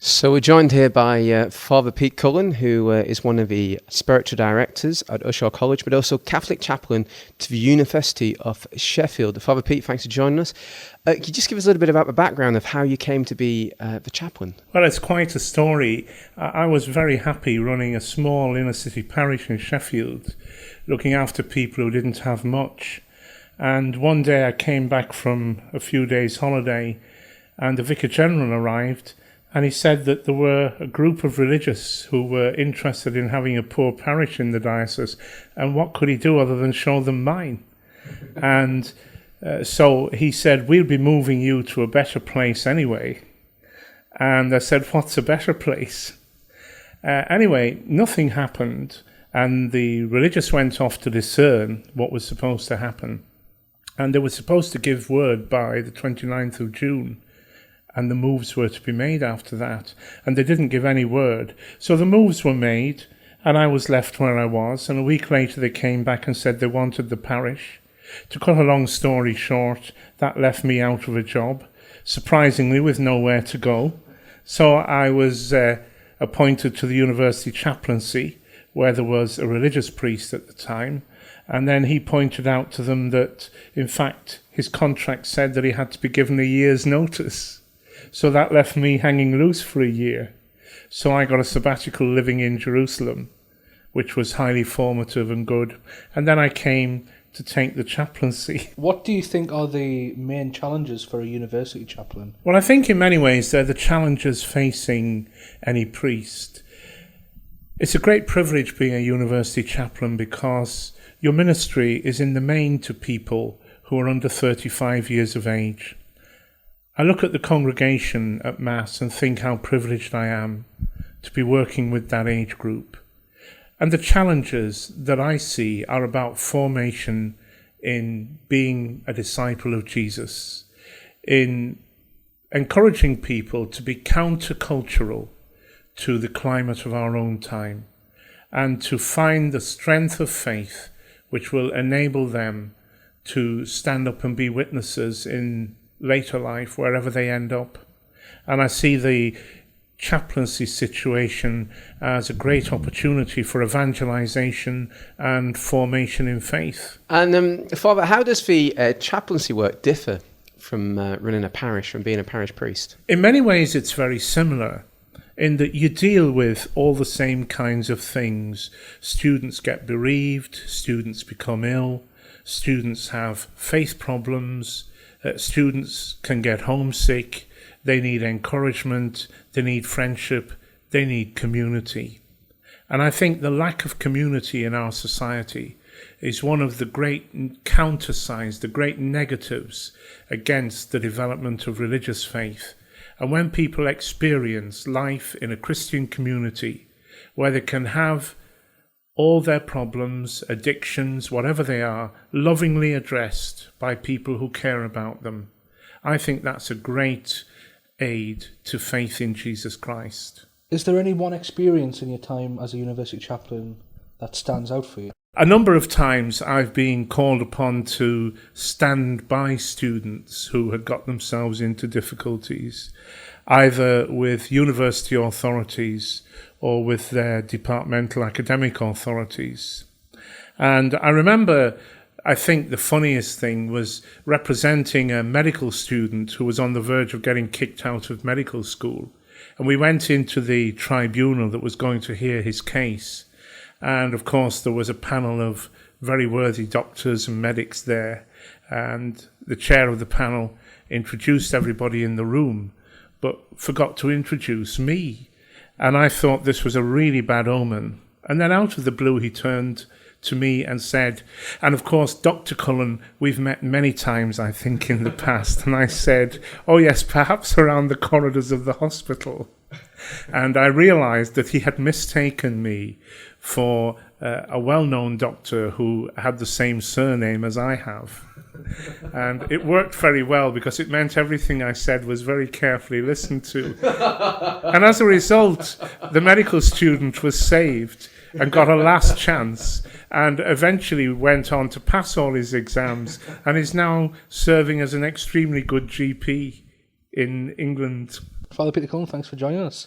So we're joined here by Father Pete Cullen, who is one of the spiritual directors at Ushaw College, but also Catholic chaplain to the University of Sheffield. Father Pete, thanks for joining us. Could you just give us a little bit about the background of how you came to be the chaplain? Well, it's quite a story. I was very happy running a small inner city parish in Sheffield, looking after people who didn't have much. And one day I came back from a few days' holiday, and the Vicar General arrived. And he said that there were a group of religious who were interested in having a poor parish in the diocese, and what could he do other than show them mine? And so he said, we'll be moving you to a better place anyway. And I said, what's a better place? Anyway, nothing happened, and the religious went off to discern what was supposed to happen. And they were supposed to give word by the 29th of June. And the moves were to be made after that. And they didn't give any word. So the moves were made, and I was left where I was. And a week later they came back and said they wanted the parish. To cut a long story short, that left me out of a job, surprisingly with nowhere to go. So I was appointed to the university chaplaincy, where there was a religious priest at the time. And then he pointed out to them that, in fact, his contract said that he had to be given a year's notice. So that left me hanging loose for a year. So I got a sabbatical living in Jerusalem, which was highly formative and good. And then I came to take the chaplaincy. What do you think are the main challenges for a university chaplain? Well, I think in many ways they're the challenges facing any priest. It's a great privilege being a university chaplain because your ministry is in the main to people who are under 35 years of age. I look at the congregation at Mass and think how privileged I am to be working with that age group. And the challenges that I see are about formation in being a disciple of Jesus, in encouraging people to be countercultural to the climate of our own time, and to find the strength of faith which will enable them to stand up and be witnesses in later life, wherever they end up. And I see the chaplaincy situation as a great opportunity for evangelization and formation in faith. And Father, how does the chaplaincy work differ from running a parish, from being a parish priest? In many ways, it's very similar in that you deal with all the same kinds of things. Students get bereaved, students become ill, students have faith problems, students can get homesick, they need encouragement, they need friendship, they need community. And I think the lack of community in our society is one of the great countersigns, the great negatives against the development of religious faith. And when people experience life in a Christian community where they can have all their problems, addictions, whatever they are, lovingly addressed by people who care about them, I think that's a great aid to faith in Jesus Christ. Is there any one experience in your time as a university chaplain that stands out for you? A number of times I've been called upon to stand by students who had got themselves into difficulties, either with university authorities or with their departmental academic authorities. And I remember, I think the funniest thing was representing a medical student who was on the verge of getting kicked out of medical school. And we went into the tribunal that was going to hear his case. And of course, there was a panel of very worthy doctors and medics there. And the chair of the panel introduced everybody in the room, but forgot to introduce me. And I thought this was a really bad omen. And then out of the blue, he turned to me and said, and of course, Dr. Cullen, we've met many times, I think, in the past. And I said, oh yes, perhaps around the corridors of the hospital. And I realized that he had mistaken me for a well-known doctor who had the same surname as I have. And it worked very well because it meant everything I said was very carefully listened to. And as a result, the medical student was saved and got a last chance and eventually went on to pass all his exams and is now serving as an extremely good GP in England. Father Peter Cullen, thanks for joining us.